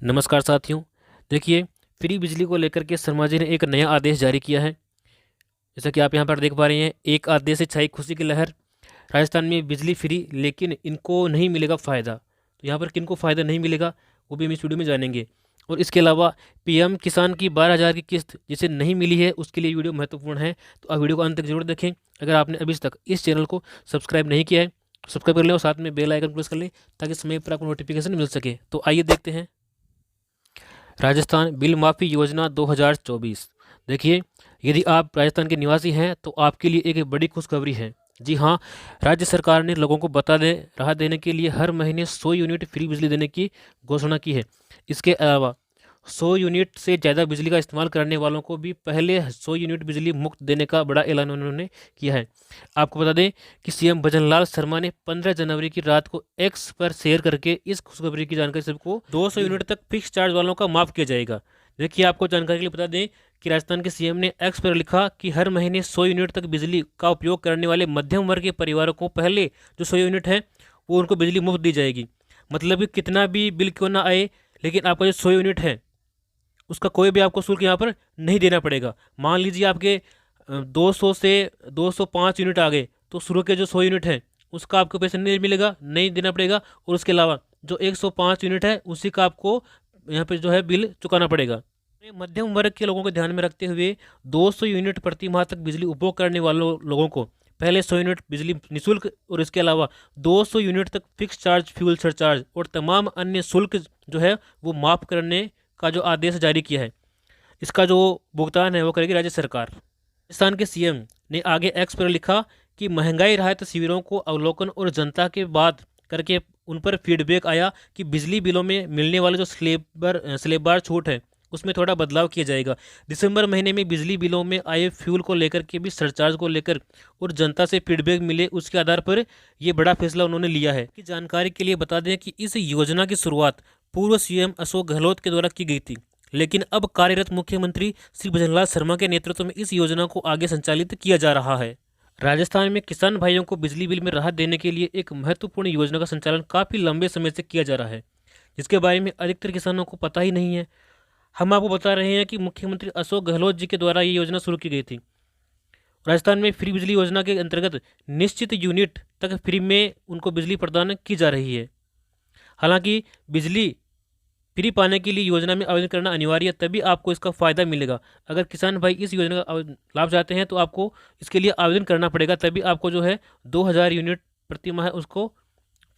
नमस्कार साथियों। देखिए, फ्री बिजली को लेकर के शर्मा जी ने एक नया आदेश जारी किया है। जैसा कि आप यहाँ पर देख पा रहे हैं, एक आदेश से छाई खुशी की लहर। राजस्थान में बिजली फ्री, लेकिन इनको नहीं मिलेगा फ़ायदा। तो यहाँ पर किनको फ़ायदा नहीं मिलेगा वो भी हम इस वीडियो में जानेंगे। और इसके अलावा पीएम किसान की 12,000 की किस्त जिसे नहीं मिली है, उसके लिए वीडियो महत्वपूर्ण है। तो आप वीडियो को अंत तक जरूर देखें। अगर आपने अभी तक इस चैनल को सब्सक्राइब नहीं किया है तो सब्सक्राइब कर लें और साथ में बेल आइकन प्रेस कर लें ताकि समय पर आपको नोटिफिकेशन मिल सके। तो आइए देखते हैं राजस्थान बिल माफ़ी योजना 2024। देखिए, यदि आप राजस्थान के निवासी हैं तो आपके लिए एक बड़ी खुशखबरी है। जी हाँ, राज्य सरकार ने लोगों को राहत देने के लिए हर महीने 100 यूनिट फ्री बिजली देने की घोषणा की है। इसके अलावा 100 यूनिट से ज़्यादा बिजली का इस्तेमाल करने वालों को भी पहले 100 यूनिट बिजली मुफ्त देने का बड़ा ऐलान उन्होंने किया है। आपको बता दें कि सीएम भजनलाल शर्मा ने 15 जनवरी की रात को एक्स पर शेयर करके इस खुशखबरी की जानकारी सबको 200 यूनिट तक फिक्स चार्ज वालों का माफ़ किया जाएगा। देखिए, आपको जानकारी के लिए बता दें कि राजस्थान के सीएम ने एक्स पर लिखा कि हर महीने 100 यूनिट तक बिजली का उपयोग करने वाले मध्यम वर्ग के परिवारों को पहले जो 100 यूनिट है वो उनको बिजली मुफ्त दी जाएगी। मतलब कि कितना भी बिल क्यों ना आए, लेकिन आपका जो 100 यूनिट है उसका कोई भी आपको शुल्क यहाँ पर नहीं देना पड़ेगा। मान लीजिए आपके 200 से 205 यूनिट आ गए तो शुरू के जो 100 यूनिट है उसका आपको पैसा नहीं मिलेगा, नहीं देना पड़ेगा। और उसके अलावा जो 105 यूनिट है उसी का आपको यहाँ पे जो है बिल चुकाना पड़ेगा। मध्यम वर्ग के लोगों को ध्यान में रखते हुए 200 यूनिट प्रति माह तक बिजली उपभोग करने वालों लोगों को पहले 100 यूनिट बिजली निःशुल्क और इसके अलावा 200 यूनिट तक फिक्स चार्ज, फ्यूल सरचार्ज और तमाम अन्य शुल्क जो है वो माफ़ करने का जो आदेश जारी किया है, इसका जो भुगतान है वो करेगी राज्य सरकार। राजस्थान के सीएम ने आगे एक्स पर लिखा कि महंगाई राहत शिविरों को अवलोकन और जनता के बात करके उन पर फीडबैक आया कि बिजली बिलों में मिलने वाले जो स्लेबवार छूट है उसमें थोड़ा बदलाव किया जाएगा। दिसंबर महीने में बिजली बिलों में आए फ्यूल को लेकर के भी सरचार्ज को लेकर और जनता से फीडबैक मिले, उसके आधार पर ये बड़ा फैसला उन्होंने लिया है। कि जानकारी के लिए बता दें कि इस योजना की शुरुआत पूर्व सीएम अशोक गहलोत के द्वारा की गई थी, लेकिन अब कार्यरत मुख्यमंत्री श्री भजनलाल शर्मा के नेतृत्व में इस योजना को आगे संचालित किया जा रहा है। राजस्थान में किसान भाइयों को बिजली बिल में राहत देने के लिए एक महत्वपूर्ण योजना का संचालन काफ़ी लंबे समय से किया जा रहा है, जिसके बारे में अधिकतर किसानों को पता ही नहीं है। हम आपको बता रहे हैं कि मुख्यमंत्री अशोक गहलोत जी के द्वारा ये योजना शुरू की गई थी। राजस्थान में फ्री बिजली योजना के अंतर्गत निश्चित यूनिट तक फ्री में उनको बिजली प्रदान की जा रही है। हालांकि बिजली फ्री पाने के लिए योजना में आवेदन करना अनिवार्य है, तभी आपको इसका फ़ायदा मिलेगा। अगर किसान भाई इस योजना का लाभ चाहते हैं तो आपको इसके लिए आवेदन करना पड़ेगा, तभी आपको जो है 2,000 यूनिट प्रति माह उसको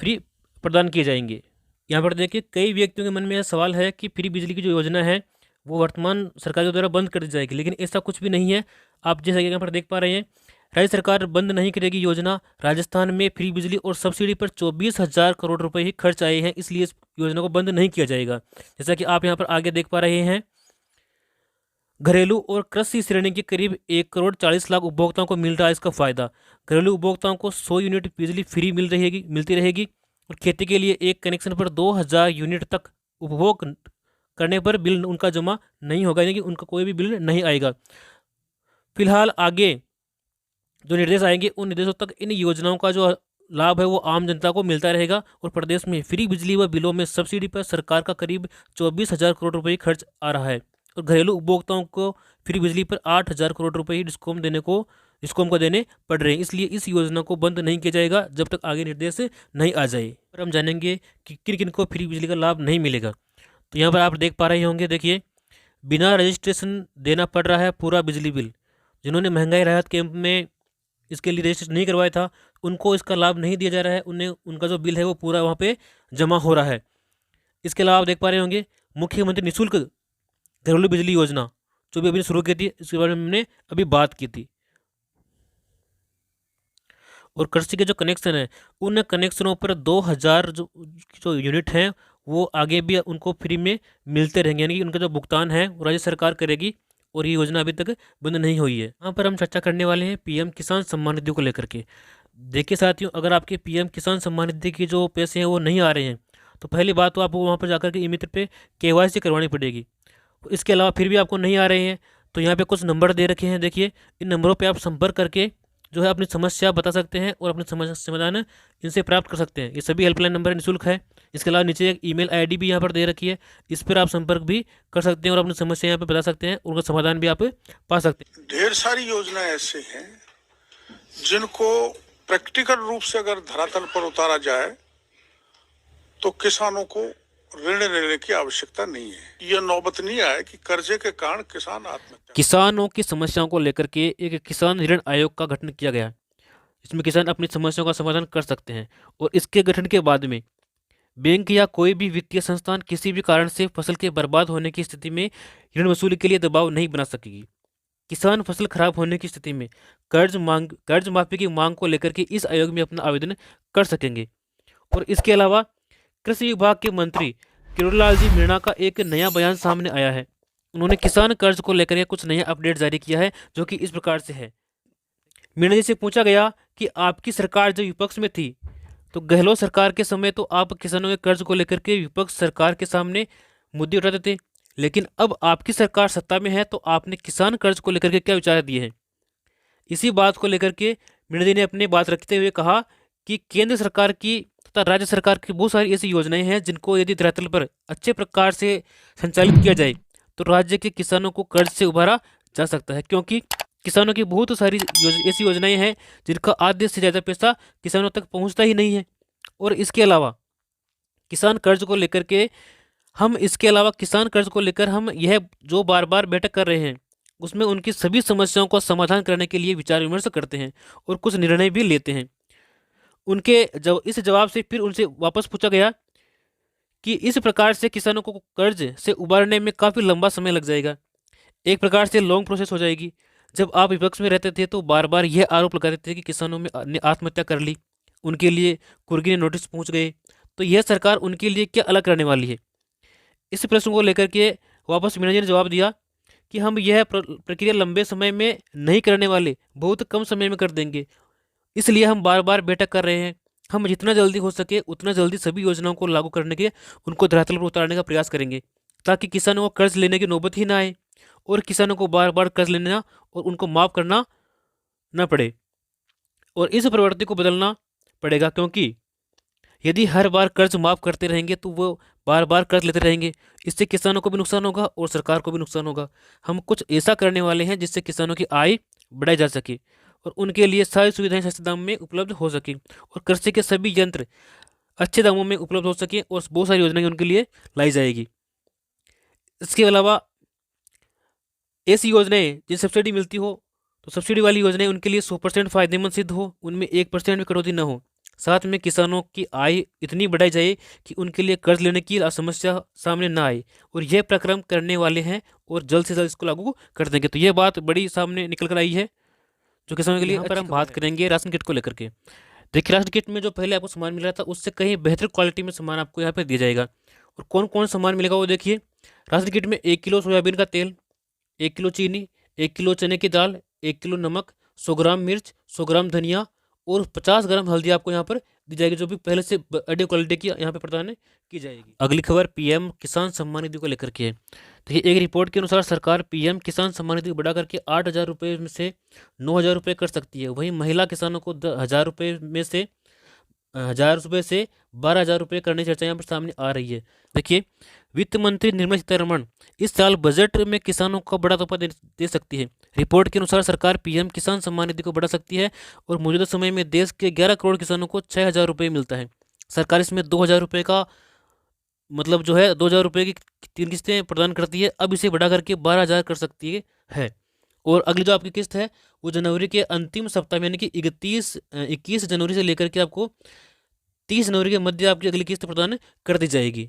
फ्री प्रदान किए जाएंगे। यहाँ पर देखिए, कई व्यक्तियों के मन में यह सवाल है कि फ्री बिजली की जो योजना है वो वर्तमान सरकार के द्वारा बंद कर दी जाएगी, लेकिन ऐसा कुछ भी नहीं है। आप जैसा कि यहाँ पर देख पा रहे हैं, राज्य सरकार बंद नहीं करेगी योजना। राजस्थान में फ्री बिजली और सब्सिडी पर 24,000 करोड़ रुपए ही खर्च आए हैं, इसलिए इस योजना को बंद नहीं किया जाएगा। जैसा कि आप यहाँ पर आगे देख पा रहे हैं, घरेलू और कृषि श्रेणी के करीब 1,40,00,000 उपभोक्ताओं को मिल रहा है इसका फायदा। घरेलू उपभोक्ताओं को 100 यूनिट बिजली फ्री मिलती रहेगी और खेती के लिए एक कनेक्शन पर 2,000 यूनिट तक उपभोग करने पर बिल उनका जमा नहीं होगा, यानी कि उनका कोई भी बिल नहीं आएगा। फिलहाल आगे जो निर्देश आएंगे उन निर्देशों तक इन योजनाओं का जो लाभ है वो आम जनता को मिलता रहेगा। और प्रदेश में फ्री बिजली व बिलों में सब्सिडी पर सरकार का करीब 24,000 करोड़ रुपए खर्च आ रहा है और घरेलू उपभोक्ताओं को फ्री बिजली पर 8,000 करोड़ रुपए ही डिस्कॉम को देने पड़ रहे हैं। इसलिए इस योजना को बंद नहीं किया जाएगा जब तक आगे निर्देश नहीं आ जाए। और हम जानेंगे कि किन किन को फ्री बिजली का लाभ नहीं मिलेगा। तो यहाँ पर आप देख पा रहे होंगे, देखिए, बिना रजिस्ट्रेशन देना पड़ रहा है पूरा बिजली बिल। जिन्होंने महंगाई राहत कैंप में इसके लिए रजिस्ट्रेशन नहीं करवाया था उनको इसका लाभ नहीं दिया जा रहा है, उन्हें उनका जो बिल है वो पूरा वहाँ पे जमा हो रहा है। इसके अलावा आप देख पा रहे होंगे, मुख्यमंत्री निःशुल्क घरेलू बिजली योजना जो भी अभी शुरू की थी, इसके बारे में हमने अभी बात की थी। और कृषि के जो कनेक्शन है उन कनेक्शनों पर 2,000 जो यूनिट हैं वो आगे भी उनको फ्री में मिलते रहेंगे, यानी कि उनका जो भुगतान है वो राज्य सरकार करेगी और ये योजना अभी तक बंद नहीं हुई है। यहाँ पर हम चर्चा करने वाले हैं पीएम किसान सम्मान निधि को लेकर के। देखिए साथियों, अगर आपके पीएम किसान सम्मान निधि के जो पैसे हैं वो नहीं आ रहे हैं तो पहली बात तो आपको वहाँ पर जाकर के ई मित्र पे केवाईसी करवानी पड़ेगी। इसके अलावा फिर भी आपको नहीं आ रहे हैं तो यहाँ पे कुछ नंबर दे रखे हैं, देखिए इन नंबरों पे आप संपर्क करके जो है अपनी समस्या बता सकते हैं और अपनी समस्या समाधान इनसे प्राप्त कर सकते हैं। ये सभी हेल्पलाइन नंबर निःशुल्क है। इसके अलावा नीचे एक ईमेल आईडी भी यहाँ पर दे रखी है, इस पर आप संपर्क भी कर सकते हैं और अपनी समस्या यहाँ पर बता सकते हैं, उनका समाधान भी आप पा सकते हैं। ढेर सारी योजनाएं ऐसे हैं जिनको प्रैक्टिकल रूप से अगर धरातल पर उतारा जाए तो किसानों को ऋण लेने की आवश्यकता नहीं है। यह नौबत नहीं आए कि कर्जे के कारण किसान आत्महत्या। किसानों की समस्याओं को लेकर के एक किसान ऋण आयोग का गठन किया गया, इसमें किसान अपनी समस्याओं का समाधान कर सकते हैं। और इसके गठन के बाद में बैंक या कोई भी वित्तीय संस्थान किसी भी कारण से फसल के बर्बाद होने की स्थिति में ऋण वसूली के लिए दबाव नहीं बना सकेगी। किसान फसल खराब होने की स्थिति में कर्ज माफी की मांग को लेकर के इस आयोग में अपना आवेदन कर सकेंगे। और इसके अलावा कृषि विभाग के मंत्री किरोड़ीलाल जी मीणा का एक नया बयान सामने आया है। उन्होंने किसान कर्ज को लेकर के कुछ नया अपडेट जारी किया है, जो कि इस प्रकार से है। मीणा जी से पूछा गया कि आपकी सरकार जब विपक्ष में थी तो गहलोत सरकार के समय तो आप किसानों के कर्ज को लेकर के विपक्ष सरकार के सामने मुद्दे उठाते थे, लेकिन अब आपकी सरकार सत्ता में है तो आपने किसान कर्ज को लेकर के क्या विचार दिए हैं। इसी बात को लेकर के मीणा जी ने अपनी बात रखते हुए कहा कि केंद्र सरकार की तथा राज्य सरकार की बहुत सारी ऐसी योजनाएं हैं जिनको यदि धरातल पर अच्छे प्रकार से संचालित किया जाए तो राज्य के किसानों को कर्ज से उबारा जा सकता है, क्योंकि किसानों की बहुत सारी ऐसी योजनाएं हैं जिनका आधे से ज़्यादा पैसा किसानों तक पहुंचता ही नहीं है। और इसके अलावा किसान कर्ज को लेकर के हम यह जो बार बार बैठक कर रहे हैं उसमें उनकी सभी समस्याओं का समाधान करने के लिए विचार विमर्श करते हैं और कुछ निर्णय भी लेते हैं। उनके जब इस जवाब से फिर उनसे वापस पूछा गया कि इस प्रकार से किसानों को कर्ज से उबारने में काफ़ी लंबा समय लग जाएगा, एक प्रकार से लॉन्ग प्रोसेस हो जाएगी। जब आप विपक्ष में रहते थे तो बार बार यह आरोप लगाते थे कि किसानों ने आत्महत्या कर ली, उनके लिए कुर्गी ने नोटिस पहुंच गए, तो यह सरकार उनके लिए क्या अलग करने वाली है। इस प्रश्न को लेकर के वापस मीणा जी ने जवाब दिया कि हम यह प्रक्रिया लंबे समय में नहीं करने वाले, बहुत कम समय में कर देंगे, इसलिए हम बार बार बैठक कर रहे हैं। हम जितना जल्दी हो सके उतना जल्दी सभी योजनाओं को लागू करने के उनको धरातल पर उतारने का प्रयास करेंगे, ताकि किसानों को कर्ज लेने की नौबत ही ना आए और किसानों को बार बार कर्ज लेना और उनको माफ़ करना न पड़े। और इस प्रवृत्ति को बदलना पड़ेगा, क्योंकि यदि हर बार कर्ज माफ़ करते रहेंगे तो वो बार बार कर्ज लेते रहेंगे, इससे किसानों को भी नुकसान होगा और सरकार को भी नुकसान होगा। हम कुछ ऐसा करने वाले हैं जिससे किसानों की आय बढ़ाई जा सके और उनके लिए सारी सुविधाएं सस्ते दाम में उपलब्ध हो सके और कृषि के सभी यंत्र अच्छे दामों में उपलब्ध हो सके और बहुत सारी योजनाएं उनके लिए लाई जाएगी। इसके अलावा ऐसी योजनाएं जिन सब्सिडी मिलती हो तो सब्सिडी वाली योजनाएं उनके लिए 100% फायदेमंद सिद्ध हो, उनमें 1% भी कटौती न हो। साथ में किसानों की आय इतनी बढ़ाई जाए कि उनके लिए कर्ज लेने की समस्या सामने ना आए, और यह प्रक्रम करने वाले हैं और जल्द से जल्द इसको लागू कर देंगे। तो यह बात बड़ी सामने निकल कर आई है जो किसानों के लिए। यहाँ पर हम बात करेंगे राशन किट को लेकर के। देखिए, राशन किट में जो पहले आपको सामान मिल रहा था उससे कहीं बेहतर क्वालिटी में सामान आपको यहाँ पर दिया जाएगा। और कौन कौन सामान मिलेगा वो देखिए। राशन किट में 1 किलो सोयाबीन का तेल, 1 किलो चीनी, 1 किलो चने की दाल, 1 किलो नमक, 100 ग्राम मिर्च, 100 ग्राम धनिया और 50 ग्राम हल्दी आपको यहाँ पर दी जाएगी, जो भी पहले से ऑडियो क्वालिटी की यहाँ पे प्रदान की जाएगी। अगली खबर पीएम किसान सम्मान निधि को लेकर के है। देखिए, एक रिपोर्ट के अनुसार सरकार पीएम किसान सम्मान निधि बढ़ा करके 8,000 रुपये में से 9,000 रुपये कर सकती है। वहीं महिला किसानों को 1,000 रुपये में से 1,000 रुपये से 12,000 रुपये करने की चर्चा यहाँ पर सामने आ रही है। देखिए, वित्त मंत्री निर्मला सीतारमण इस साल बजट में किसानों को बड़ा तोहफा दे सकती है। रिपोर्ट के अनुसार सरकार पीएम किसान सम्मान निधि को बढ़ा सकती है और मौजूदा समय में देश के 11 करोड़ किसानों को 6,000 रुपये मिलता है। सरकार इसमें 2,000 रुपये का मतलब जो है 2,000 रुपये की 3 किस्तें प्रदान करती है। अब इसे बढ़ा करके 12,000 कर सकती है। और अगली जो आपकी किस्त है वो जनवरी के अंतिम सप्ताह में, यानी कि 21 जनवरी से लेकर के आपको 30 जनवरी के मध्य आपकी अगली किस्त प्रदान कर दी जाएगी।